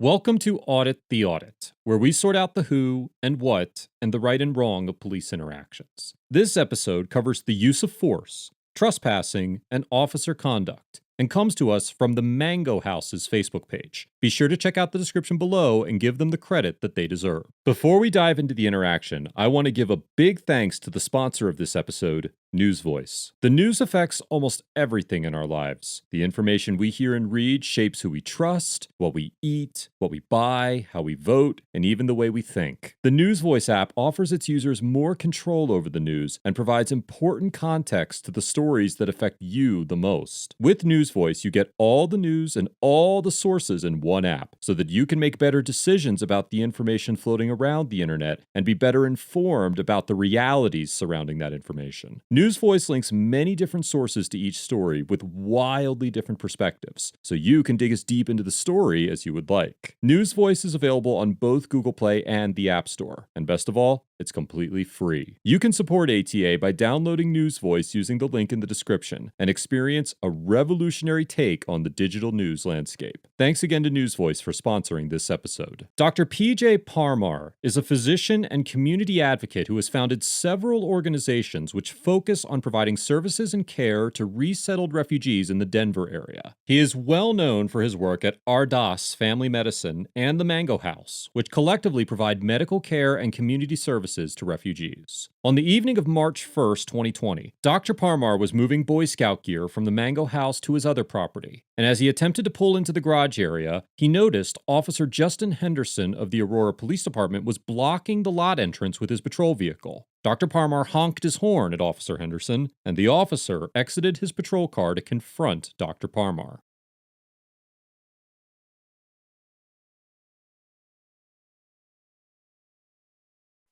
Welcome to Audit the Audit, where we sort out the who and what and the right and wrong of police interactions. This episode covers the use of force, trespassing, and officer conduct, and comes to us from the Mango House's Facebook page. Be sure to check out the description below and give them the credit that they deserve. Before we dive into the interaction, I want to give a big thanks to the sponsor of this episode, NewsVoice. The news affects almost everything in our lives. The information we hear and read shapes who we trust, what we eat, what we buy, how we vote, and even the way we think. The NewsVoice app offers its users more control over the news and provides important context to the stories that affect you the most. With NewsVoice, you get all the news and all the sources in one app so that you can make better decisions about the information floating around the internet and be better informed about the realities surrounding that information. NewsVoice links many different sources to each story with wildly different perspectives, so you can dig as deep into the story as you would like. NewsVoice is available on both Google Play and the App Store, and best of all, it's completely free. You can support ATA by downloading NewsVoice using the link in the description and experience a revolutionary take on the digital news landscape. Thanks again to NewsVoice for sponsoring this episode. Dr. P.J. Parmar is a physician and community advocate who has founded several organizations which focus on providing services and care to resettled refugees in the Denver area. He is well known for his work at Ardas Family Medicine and the Mango House, which collectively provide medical care and community services to refugees. On the evening of March 1st, 2020, Dr. Parmar was moving Boy Scout gear from the Mango House to his other property, and as he attempted to pull into the garage area, he noticed Officer Justin Henderson of the Aurora Police Department was blocking the lot entrance with his patrol vehicle. Dr. Parmar honked his horn at Officer Henderson, and the officer exited his patrol car to confront Dr. Parmar.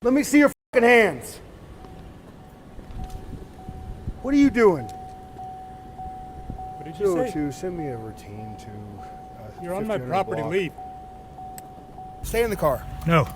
Let me see your fucking hands. What are you doing? What did you say? To send me a routine to. You're on my 1500 property. block. Leave. Stay in the car. No.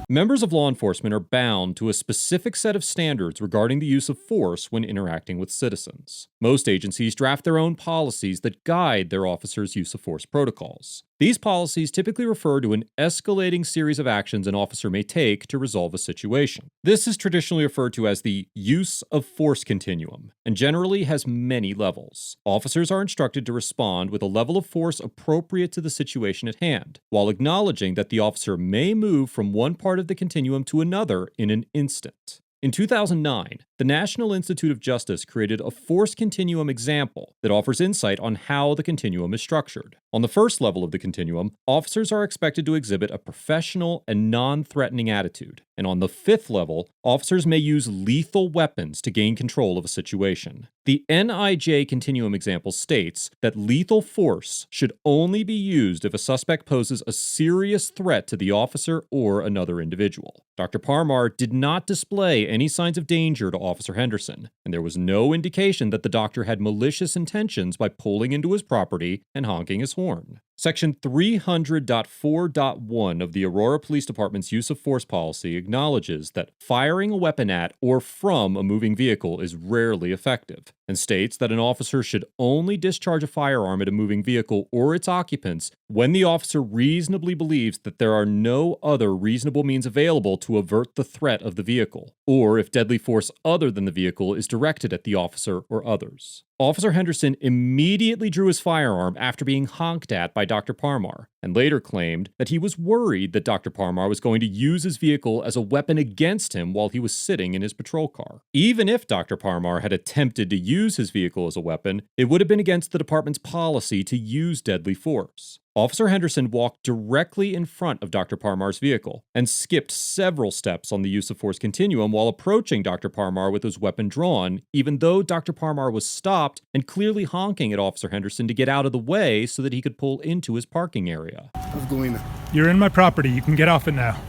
Members of law enforcement are bound to a specific set of standards regarding the use of force when interacting with citizens. Most agencies draft their own policies that guide their officers' use of force protocols. These policies typically refer to an escalating series of actions an officer may take to resolve a situation. This is traditionally referred to as the use of force continuum, and generally has many levels. Officers are instructed to respond with a level of force appropriate to the situation at hand, while acknowledging that the officer may move from one part of the continuum to another in an instant. In 2009, the National Institute of Justice created a force continuum example that offers insight on how the continuum is structured. On the first level of the continuum, officers are expected to exhibit a professional and non-threatening attitude. And on the fifth level, officers may use lethal weapons to gain control of a situation. The NIJ continuum example states that lethal force should only be used if a suspect poses a serious threat to the officer or another individual. Dr. Parmar did not display any signs of danger to Officer Henderson, and there was no indication that the doctor had malicious intentions by pulling into his property and honking his horn. Section 300.4.1 of the Aurora Police Department's use of force policy acknowledges that firing a weapon at or from a moving vehicle is rarely effective, and states that an officer should only discharge a firearm at a moving vehicle or its occupants when the officer reasonably believes that there are no other reasonable means available to avert the threat of the vehicle, or if deadly force other than the vehicle is directed at the officer or others. Officer Henderson immediately drew his firearm after being honked at by Dr. Parmar, and later claimed that he was worried that Dr. Parmar was going to use his vehicle as a weapon against him while he was sitting in his patrol car. Even if Dr. Parmar had attempted to use his vehicle as a weapon, it would have been against the department's policy to use deadly force. Officer Henderson walked directly in front of Dr. Parmar's vehicle and skipped several steps on the use of force continuum while approaching Dr. Parmar with his weapon drawn, even though Dr. Parmar was stopped and clearly honking at Officer Henderson to get out of the way so that he could pull into his parking area. How's Galena? You're in my property. You can get off it now.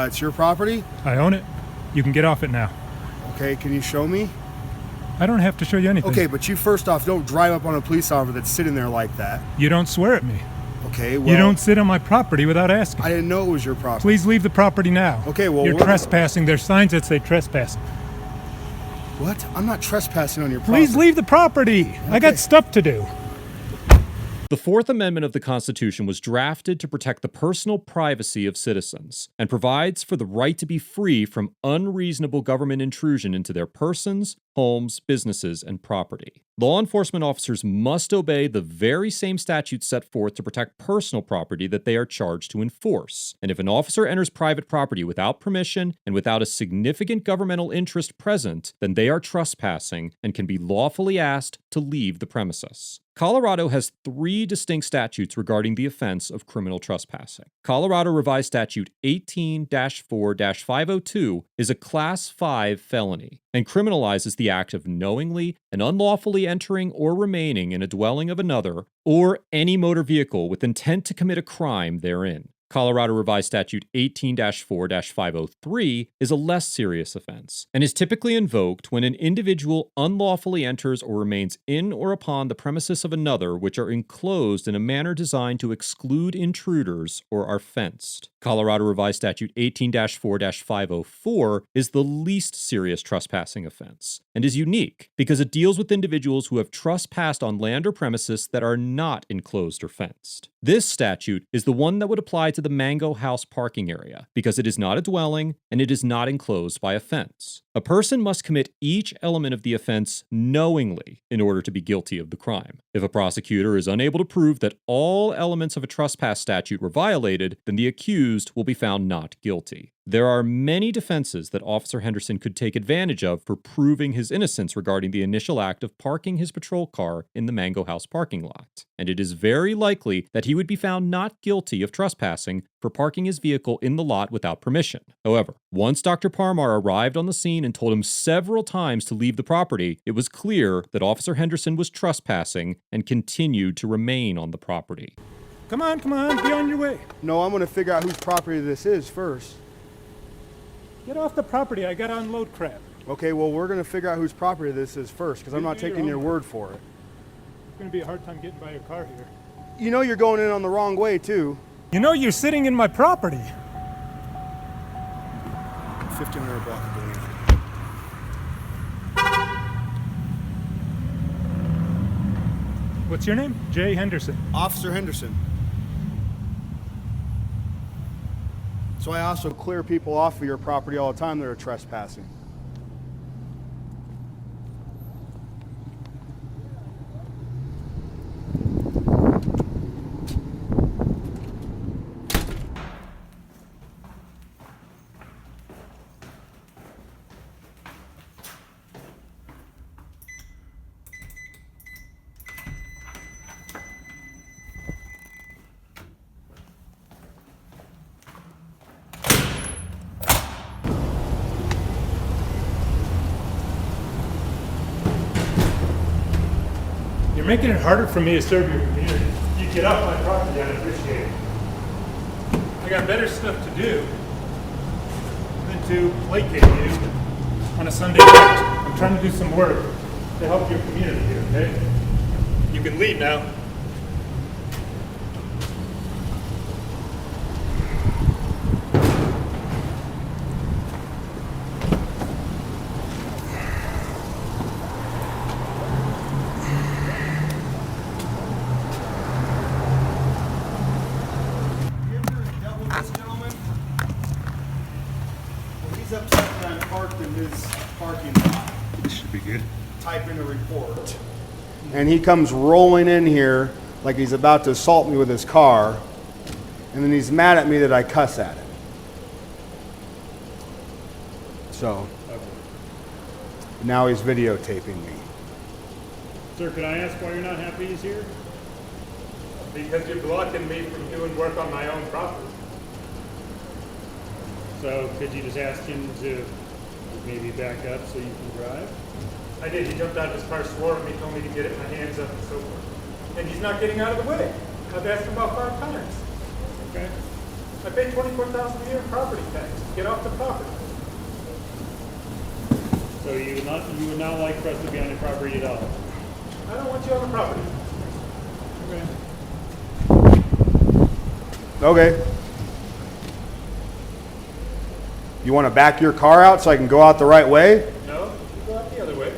It's your property? I own it. You can get off it now. Okay, can you show me? I don't have to show you anything. Okay, but you first off don't drive up on a police officer that's sitting there like that. You don't swear at me. Okay, well. You don't sit on my property without asking. I didn't know it was your property. Please leave the property now. Okay, well. You're trespassing. There's signs that say trespassing. What? I'm not trespassing on your property. Please leave the property. I got stuff to do. The Fourth Amendment of the Constitution was drafted to protect the personal privacy of citizens and provides for the right to be free from unreasonable government intrusion into their persons, homes, businesses, and property. Law enforcement officers must obey the very same statutes set forth to protect personal property that they are charged to enforce. And if an officer enters private property without permission and without a significant governmental interest present, then they are trespassing and can be lawfully asked to leave the premises. Colorado has 3 distinct statutes regarding the offense of criminal trespassing. Colorado Revised Statute 18-4-502 is a Class 5 felony and criminalizes the act of knowingly and unlawfully entering or remaining in a dwelling of another or any motor vehicle with intent to commit a crime therein. Colorado Revised Statute 18-4-503 is a less serious offense and is typically invoked when an individual unlawfully enters or remains in or upon the premises of another which are enclosed in a manner designed to exclude intruders or are fenced. Colorado Revised Statute 18-4-504 is the least serious trespassing offense and is unique because it deals with individuals who have trespassed on land or premises that are not enclosed or fenced. This statute is the one that would apply to the Mango House parking area because it is not a dwelling and it is not enclosed by a fence. A person must commit each element of the offense knowingly in order to be guilty of the crime. If a prosecutor is unable to prove that all elements of a trespass statute were violated, then the accused will be found not guilty. There are many defenses that Officer Henderson could take advantage of for proving his innocence regarding the initial act of parking his patrol car in the Mango House parking lot, and it is very likely that he would be found not guilty of trespassing for parking his vehicle in the lot without permission. However, once Dr. Parmar arrived on the scene and told him several times to leave the property, it was clear that Officer Henderson was trespassing and continued to remain on the property. Come on, be on your way. No, I'm going to figure out whose property this is first. Get off the property. I gotta unload crap. Okay, well, we're going to figure out whose property this is first because I'm not Do your taking your homework. word for it. It's gonna be a hard time getting by your car here. You know you're going in on the wrong way, too. You know you're sitting in my property. 1500 block of building. What's your name? Jay Henderson. Officer Henderson. So I also clear people off of your property all the time that are trespassing. You're making it harder for me to serve your community. You get off my property, I'd appreciate it. I got better stuff to do than to placate you on a Sunday night. I'm trying to do some work to help your community here, okay? You can leave now. He's upset that I'm parked in his parking lot. This should be good. Type in a report. And he comes rolling in here like he's about to assault me with his car. And then he's mad at me that I cuss at him. So, now he's videotaping me. Sir, can I ask why you're not happy he's here? Because you're blocking me from doing work on my own property. So could you just ask him to maybe back up so you can drive? I did. He jumped out of his car, swore at me, told me to get it, my hands up and so forth. And he's not getting out of the way. I've asked him about 5 times. Okay. I pay $24,000 a year in property tax. Get off the property. So you would not like for us to be on your property at all? I don't want you on the property. Okay. Okay. You want to back your car out so I can go out the right way? No, you go out the other way.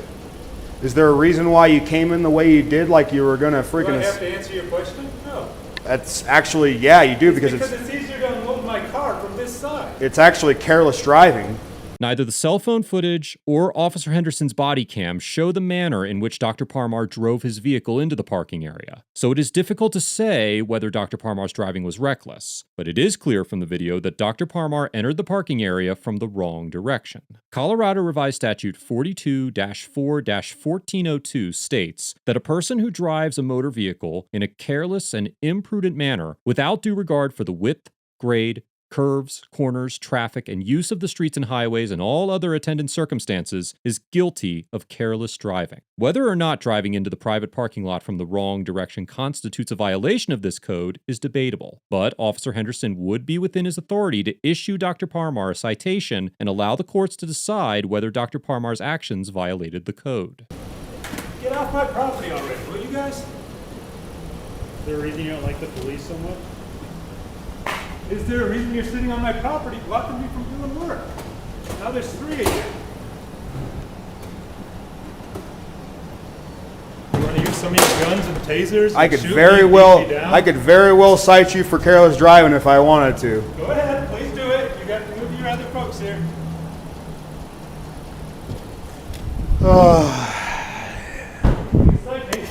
Is there a reason why you came in the way you did, like you were gonna Do I freaking? have to answer your question? No. That's actually, yeah, you do because Because it's easier to unload my car from this side. it's actually careless driving. Neither the cell phone footage or Officer Henderson's body cam show the manner in which Dr. Parmar drove his vehicle into the parking area, so it is difficult to say whether Dr. Parmar's driving was reckless, but it is clear from the video that Dr. Parmar entered the parking area from the wrong direction. Colorado Revised Statute 42-4-1402 states that a person who drives a motor vehicle in a careless and imprudent manner without due regard for the width, grade, curves, corners, traffic, and use of the streets and highways and all other attendant circumstances is guilty of careless driving. Whether or not driving into the private parking lot from the wrong direction constitutes a violation of this code is debatable, but Officer Henderson would be within his authority to issue Dr. Parmar a citation and allow the courts to decide whether Dr. Parmar's actions violated the code. Get off my property already, will you guys? Is there a reason you don't like the police so much? Is there a reason you're sitting on my property blocking me from doing work? Now there's 3 of you. You want to use some of your guns and tasers? I and could shoot very me, beat well, me down? I could very well cite you for careless driving if I wanted to. Go ahead, please do it. You got to move your other folks here. Cite me.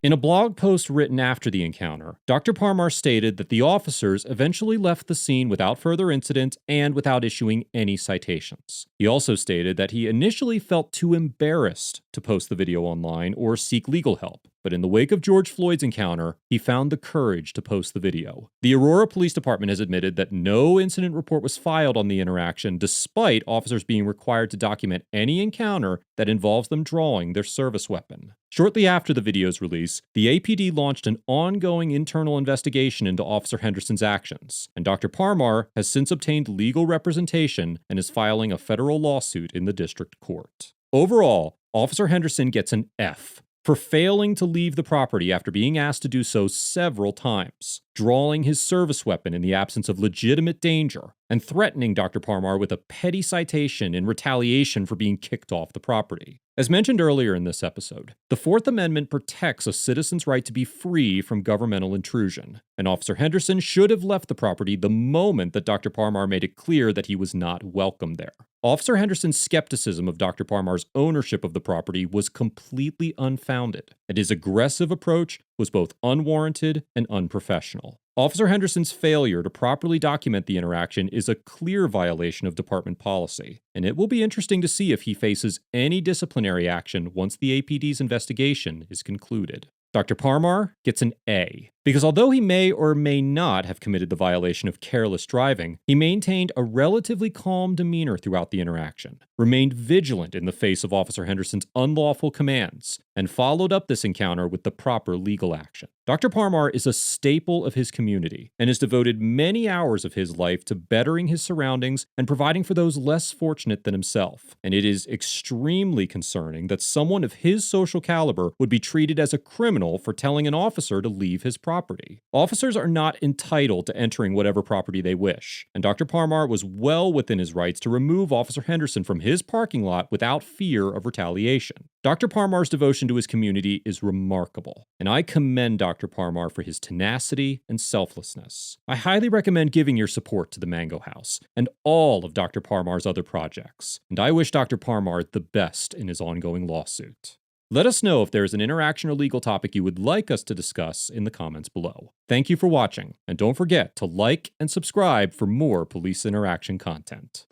In a blog post written after the encounter, Dr. Parmar stated that the officers eventually left the scene without further incident and without issuing any citations. He also stated that he initially felt too embarrassed to post the video online or seek legal help, but in the wake of George Floyd's encounter, he found the courage to post the video. The Aurora Police Department has admitted that no incident report was filed on the interaction, despite officers being required to document any encounter that involves them drawing their service weapon. Shortly after the video's release, the APD launched an ongoing internal investigation into Officer Henderson's actions, and Dr. Parmar has since obtained legal representation and is filing a federal lawsuit in the district court. Overall, Officer Henderson gets an F for failing to leave the property after being asked to do so several times, drawing his service weapon in the absence of legitimate danger, and threatening Dr. Parmar with a petty citation in retaliation for being kicked off the property. As mentioned earlier in this episode, the Fourth Amendment protects a citizen's right to be free from governmental intrusion, and Officer Henderson should have left the property the moment that Dr. Parmar made it clear that he was not welcome there. Officer Henderson's skepticism of Dr. Parmar's ownership of the property was completely unfounded, and his aggressive approach was both unwarranted and unprofessional. Officer Henderson's failure to properly document the interaction is a clear violation of department policy, and it will be interesting to see if he faces any disciplinary action once the APD's investigation is concluded. Dr. Parmar gets an A, because although he may or may not have committed the violation of careless driving, he maintained a relatively calm demeanor throughout the interaction, remained vigilant in the face of Officer Henderson's unlawful commands, and followed up this encounter with the proper legal action. Dr. Parmar is a staple of his community and has devoted many hours of his life to bettering his surroundings and providing for those less fortunate than himself. And it is extremely concerning that someone of his social caliber would be treated as a criminal for telling an officer to leave his property. Officers are not entitled to entering whatever property they wish, and Dr. Parmar was well within his rights to remove Officer Henderson from his parking lot without fear of retaliation. Dr. Parmar's devotion to his community is remarkable, and I commend Dr. Parmar for his tenacity and selflessness. I highly recommend giving your support to the Mango House and all of Dr. Parmar's other projects, and I wish Dr. Parmar the best in his ongoing lawsuit. Let us know if there is an interaction or legal topic you would like us to discuss in the comments below. Thank you for watching, and don't forget to like and subscribe for more police interaction content.